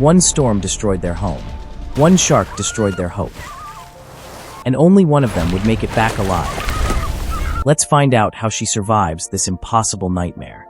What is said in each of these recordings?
One storm destroyed their home. One shark destroyed their hope. And only one of them would make it back alive. Let's find out how she survives this impossible nightmare.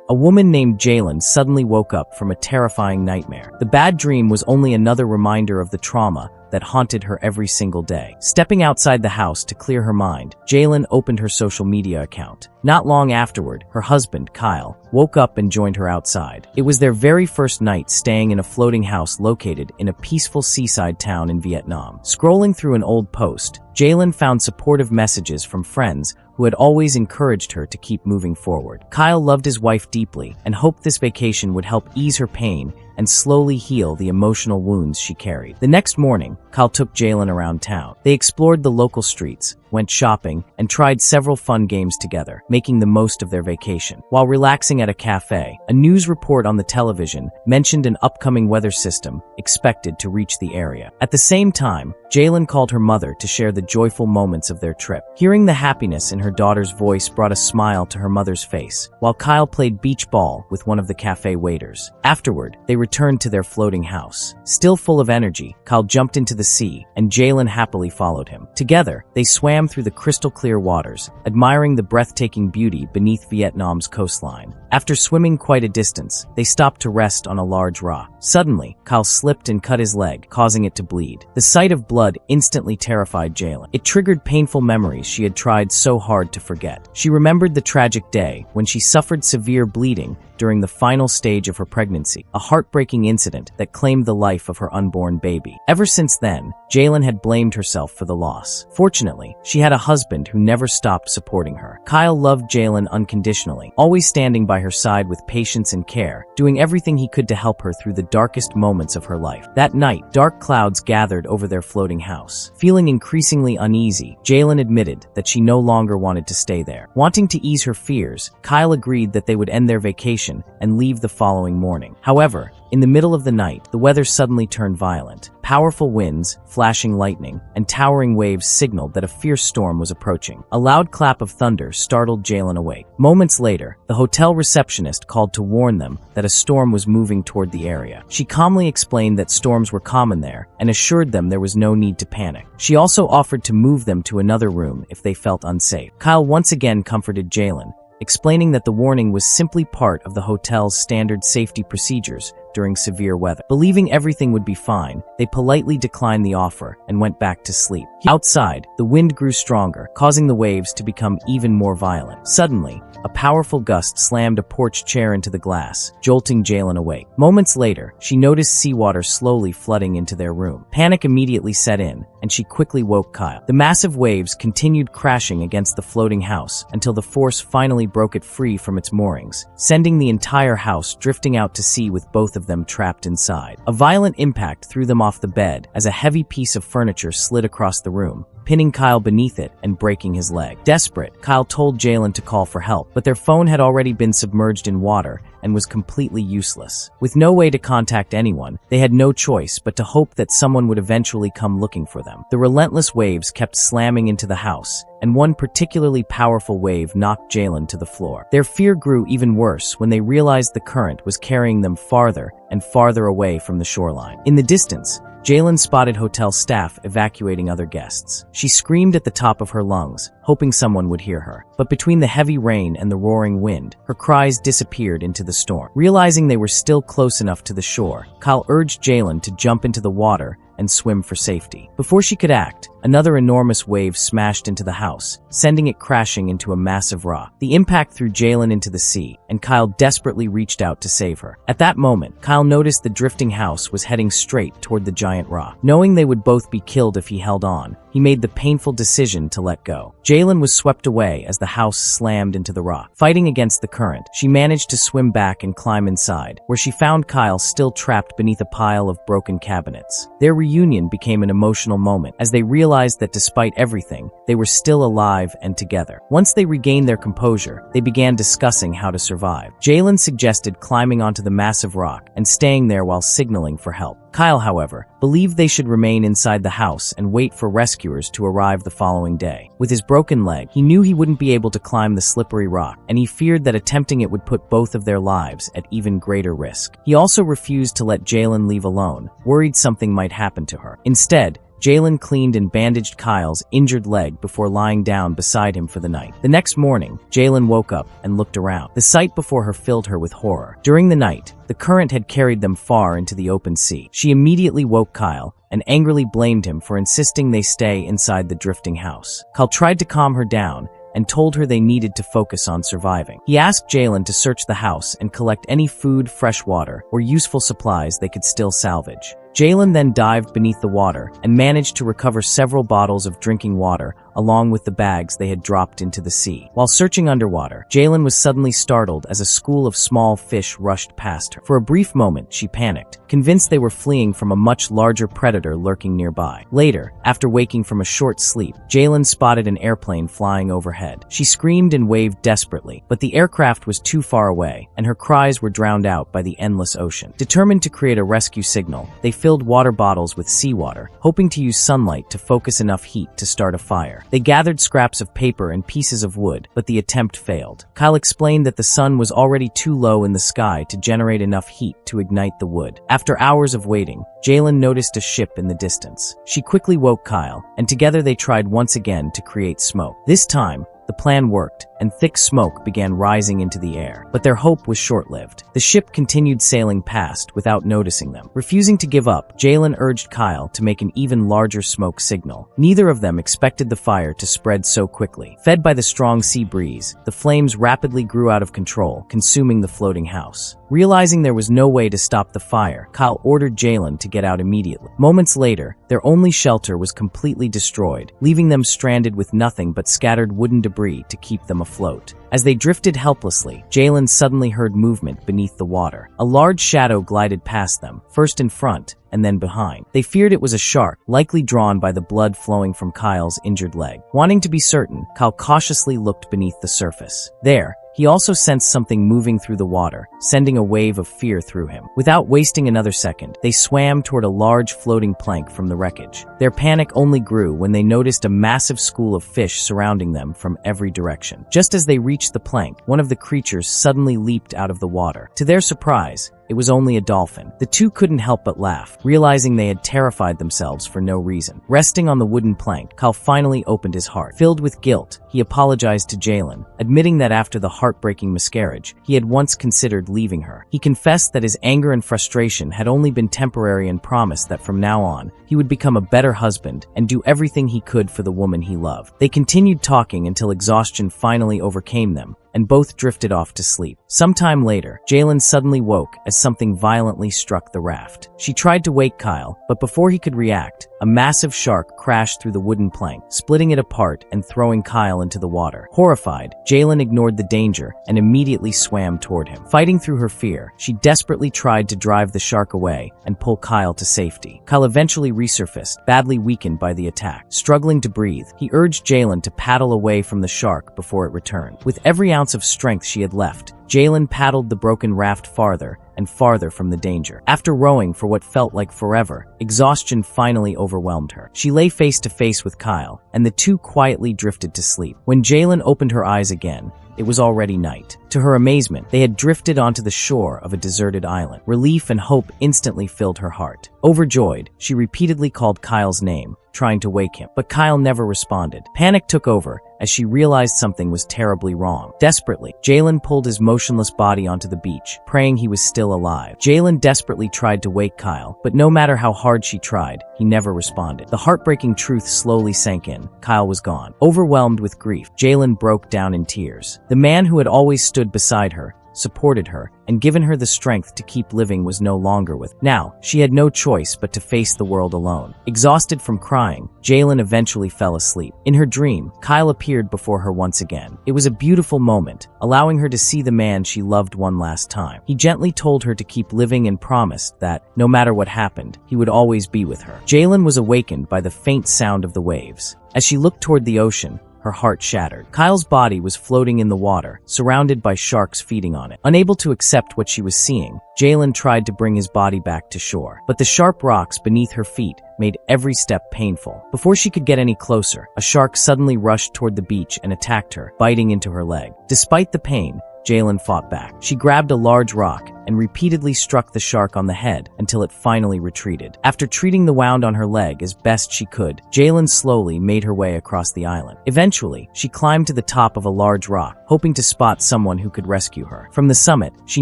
A woman named Jalen suddenly woke up from a terrifying nightmare. The bad dream was only another reminder of the trauma that haunted her every single day. Stepping outside the house to clear her mind, Jalen opened her social media account. Not long afterward, her husband, Kyle, woke up and joined her outside. It was their very first night staying in a floating house located in a peaceful seaside town in Vietnam. Scrolling through an old post, Jalen found supportive messages from friends who had always encouraged her to keep moving forward. Kyle loved his wife deeply and hoped this vacation would help ease her pain and slowly heal the emotional wounds she carried. The next morning, Kyle took Jalen around town. They explored the local streets, went shopping, and tried several fun games together, making the most of their vacation. While relaxing at a cafe, a news report on the television mentioned an upcoming weather system expected to reach the area. At the same time, Jalen called her mother to share the joyful moments of their trip. Hearing the happiness in her daughter's voice brought a smile to her mother's face, while Kyle played beach ball with one of the cafe waiters. Afterward, they returned to their floating house. Still full of energy, Kyle jumped into the sea, and Jalen happily followed him. Together, they swam through the crystal-clear waters, admiring the breathtaking beauty beneath Vietnam's coastline. After swimming quite a distance, they stopped to rest on a large rock. Suddenly, Kyle slipped and cut his leg, causing it to bleed. The sight of blood instantly terrified Jalen. It triggered painful memories she had tried so hard to forget. She remembered the tragic day when she suffered severe bleeding during the final stage of her pregnancy, a heartbreaking incident that claimed the life of her unborn baby. Ever since then, Jalen had blamed herself for the loss. Fortunately, she had a husband who never stopped supporting her. Kyle loved Jalen unconditionally, always standing by her side with patience and care, doing everything he could to help her through the darkest moments of her life. That night, dark clouds gathered over their floating house. Feeling increasingly uneasy, Jalen admitted that she no longer wanted to stay there. Wanting to ease her fears, Kyle agreed that they would end their vacation and leave the following morning. However, in the middle of the night, the weather suddenly turned violent. Powerful winds, flashing lightning, and towering waves signaled that a fierce storm was approaching. A loud clap of thunder startled Jalen awake. Moments later, the hotel receptionist called to warn them that a storm was moving toward the area. She calmly explained that storms were common there and assured them there was no need to panic. She also offered to move them to another room if they felt unsafe. Kyle once again comforted Jalen, explaining that the warning was simply part of the hotel's standard safety procedures during severe weather. Believing everything would be fine, they politely declined the offer and went back to sleep. Outside, the wind grew stronger, causing the waves to become even more violent. Suddenly, a powerful gust slammed a porch chair into the glass, jolting Jalen awake. Moments later, she noticed seawater slowly flooding into their room. Panic immediately set in, and she quickly woke Kyle. The massive waves continued crashing against the floating house until the force finally broke it free from its moorings, sending the entire house drifting out to sea with both of them trapped inside. A violent impact threw them off the bed as a heavy piece of furniture slid across the room, pinning Kyle beneath it and breaking his leg. Desperate, Kyle told Jalen to call for help, but their phone had already been submerged in water and was completely useless. With no way to contact anyone, they had no choice but to hope that someone would eventually come looking for them. The relentless waves kept slamming into the house, and one particularly powerful wave knocked Jalen to the floor. Their fear grew even worse when they realized the current was carrying them farther and farther away from the shoreline. In the distance, Jalen spotted hotel staff evacuating other guests. She screamed at the top of her lungs, hoping someone would hear her. But between the heavy rain and the roaring wind, her cries disappeared into the storm. Realizing they were still close enough to the shore, Kyle urged Jalen to jump into the water and swim for safety. Before she could act, another enormous wave smashed into the house, sending it crashing into a massive rock. The impact threw Jalen into the sea, and Kyle desperately reached out to save her. At that moment, Kyle noticed the drifting house was heading straight toward the giant rock. Knowing they would both be killed if he held on, he made the painful decision to let go. Jalen was swept away as the house slammed into the rock. Fighting against the current, she managed to swim back and climb inside, where she found Kyle still trapped beneath a pile of broken cabinets. Their reunion became an emotional moment as they realized realized that despite everything, they were still alive and together. Once they regained their composure, they began discussing how to survive. Jalen suggested climbing onto the massive rock and staying there while signaling for help. Kyle, however, believed they should remain inside the house and wait for rescuers to arrive the following day. With his broken leg, he knew he wouldn't be able to climb the slippery rock, and he feared that attempting it would put both of their lives at even greater risk. He also refused to let Jalen leave alone, worried something might happen to her. Instead, Jalen cleaned and bandaged Kyle's injured leg before lying down beside him for the night. The next morning, Jalen woke up and looked around. The sight before her filled her with horror. During the night, the current had carried them far into the open sea. She immediately woke Kyle and angrily blamed him for insisting they stay inside the drifting house. Kyle tried to calm her down and told her they needed to focus on surviving. He asked Jalen to search the house and collect any food, fresh water, or useful supplies they could still salvage. Jalen then dived beneath the water and managed to recover several bottles of drinking water along with the bags they had dropped into the sea. While searching underwater, Jalen was suddenly startled as a school of small fish rushed past her. For a brief moment, she panicked, convinced they were fleeing from a much larger predator lurking nearby. Later, after waking from a short sleep, Jalen spotted an airplane flying overhead. She screamed and waved desperately, but the aircraft was too far away, and her cries were drowned out by the endless ocean. Determined to create a rescue signal, they filled water bottles with seawater, hoping to use sunlight to focus enough heat to start a fire. They gathered scraps of paper and pieces of wood, but the attempt failed. Kyle explained that the sun was already too low in the sky to generate enough heat to ignite the wood. After hours of waiting, Jalen noticed a ship in the distance. She quickly woke Kyle, and together they tried once again to create smoke. This time, the plan worked, and thick smoke began rising into the air. But their hope was short-lived. The ship continued sailing past without noticing them. Refusing to give up, Jalen urged Kyle to make an even larger smoke signal. Neither of them expected the fire to spread so quickly. Fed by the strong sea breeze, the flames rapidly grew out of control, consuming the floating house. Realizing there was no way to stop the fire, Kyle ordered Jalen to get out immediately. Moments later, their only shelter was completely destroyed, leaving them stranded with nothing but scattered wooden debris to keep them afloat. As they drifted helplessly, Jalen suddenly heard movement beneath the water. A large shadow glided past them, first in front and then behind. They feared it was a shark, likely drawn by the blood flowing from Kyle's injured leg. Wanting to be certain, Kyle cautiously looked beneath the surface. There, he also sensed something moving through the water, sending a wave of fear through him. Without wasting another second, they swam toward a large floating plank from the wreckage. Their panic only grew when they noticed a massive school of fish surrounding them from every direction. Just as they reached the plank, one of the creatures suddenly leaped out of the water. To their surprise, it was only a dolphin. The two couldn't help but laugh, realizing they had terrified themselves for no reason. Resting on the wooden plank, Kyle finally opened his heart. Filled with guilt, he apologized to Jalen, admitting that after the heartbreaking miscarriage, he had once considered leaving her. He confessed that his anger and frustration had only been temporary and promised that from now on, he would become a better husband and do everything he could for the woman he loved. They continued talking until exhaustion finally overcame them, and both drifted off to sleep. Sometime later, Jalen suddenly woke as something violently struck the raft. She tried to wake Kyle, but before he could react, a massive shark crashed through the wooden plank, splitting it apart and throwing Kyle into the water. Horrified, Jalen ignored the danger and immediately swam toward him. Fighting through her fear, she desperately tried to drive the shark away and pull Kyle to safety. Kyle eventually resurfaced, badly weakened by the attack. Struggling to breathe, he urged Jalen to paddle away from the shark before it returned. With every ounce of strength she had left, Jalen paddled the broken raft farther and farther from the danger. After rowing for what felt like forever, exhaustion finally overwhelmed her. She lay face to face with Kyle, and the two quietly drifted to sleep. When Jalen opened her eyes again, it was already night. To her amazement, they had drifted onto the shore of a deserted island. Relief and hope instantly filled her heart. Overjoyed, she repeatedly called Kyle's name, trying to wake him, but Kyle never responded. Panic took over as she realized something was terribly wrong. Desperately, Jalen pulled his motionless body onto the beach, praying he was still alive. Jalen desperately tried to wake Kyle, but no matter how hard she tried, he never responded. The heartbreaking truth slowly sank in. Kyle was gone. Overwhelmed with grief, Jalen broke down in tears. The man who had always stood beside her supported her, and given her the strength to keep living was no longer with. Now, she had no choice but to face the world alone. Exhausted from crying, Jalen eventually fell asleep. In her dream, Kyle appeared before her once again. It was a beautiful moment, allowing her to see the man she loved one last time. He gently told her to keep living and promised that, no matter what happened, he would always be with her. Jalen was awakened by the faint sound of the waves. As she looked toward the ocean, her heart shattered. Kyle's body was floating in the water, surrounded by sharks feeding on it. Unable to accept what she was seeing, Jalen tried to bring his body back to shore. But the sharp rocks beneath her feet made every step painful. Before she could get any closer, a shark suddenly rushed toward the beach and attacked her, biting into her leg. Despite the pain, Jalen fought back. She grabbed a large rock and repeatedly struck the shark on the head until it finally retreated. After treating the wound on her leg as best she could, Jalen slowly made her way across the island. Eventually, she climbed to the top of a large rock, hoping to spot someone who could rescue her. From the summit, she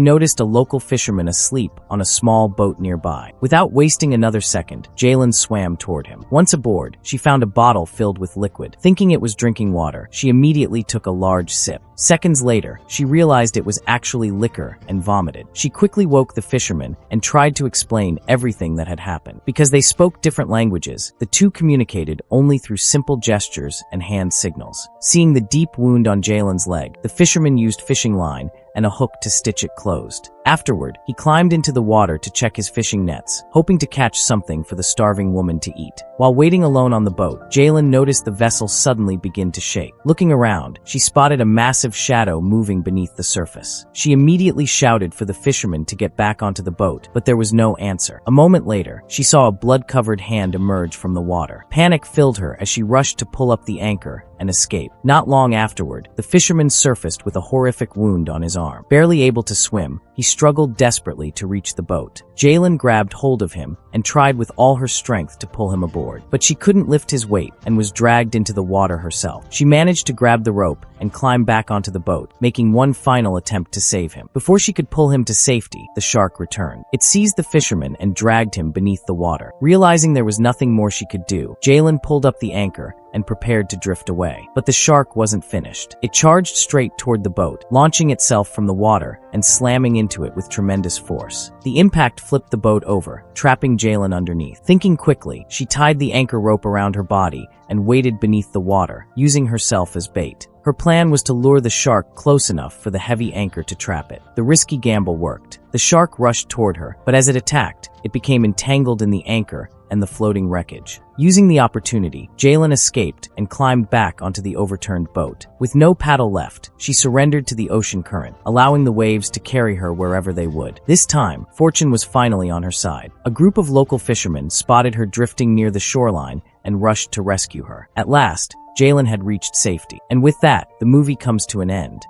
noticed a local fisherman asleep on a small boat nearby. Without wasting another second, Jalen swam toward him. Once aboard, she found a bottle filled with liquid. Thinking it was drinking water, she immediately took a large sip. Seconds later, she realized it was actually liquor and vomited. She quickly woke the fisherman and tried to explain everything that had happened. Because they spoke different languages, the two communicated only through simple gestures and hand signals. Seeing the deep wound on Jalen's leg, the fisherman used fishing line and a hook to stitch it closed. Afterward, he climbed into the water to check his fishing nets, hoping to catch something for the starving woman to eat. While waiting alone on the boat, Jalen noticed the vessel suddenly begin to shake. Looking around, she spotted a massive shadow moving beneath the surface. She immediately shouted for the fisherman to get back onto the boat, but there was no answer. A moment later, she saw a blood-covered hand emerge from the water. Panic filled her as she rushed to pull up the anchor and escape. Not long afterward, the fisherman surfaced with a horrific wound on his arm. Barely able to swim, he struggled desperately to reach the boat. Jalen grabbed hold of him and tried with all her strength to pull him aboard, but she couldn't lift his weight and was dragged into the water herself. She managed to grab the rope and climb back onto the boat, making one final attempt to save him. Before she could pull him to safety, the shark returned. It seized the fisherman and dragged him beneath the water. Realizing there was nothing more she could do, Jalen pulled up the anchor and prepared to drift away. But the shark wasn't finished. It charged straight toward the boat, launching itself from the water and slamming into it with tremendous force. The impact flipped the boat over, trapping Jalen underneath. Thinking quickly, she tied the anchor rope around her body and waded beneath the water, using herself as bait. Her plan was to lure the shark close enough for the heavy anchor to trap it. The risky gamble worked. The shark rushed toward her, but as it attacked, it became entangled in the anchor and the floating wreckage. Using the opportunity, Jalen escaped and climbed back onto the overturned boat. With no paddle left, she surrendered to the ocean current, allowing the waves to carry her wherever they would. This time, fortune was finally on her side. A group of local fishermen spotted her drifting near the shoreline and rushed to rescue her. At last, Jalen had reached safety. And with that, the movie comes to an end.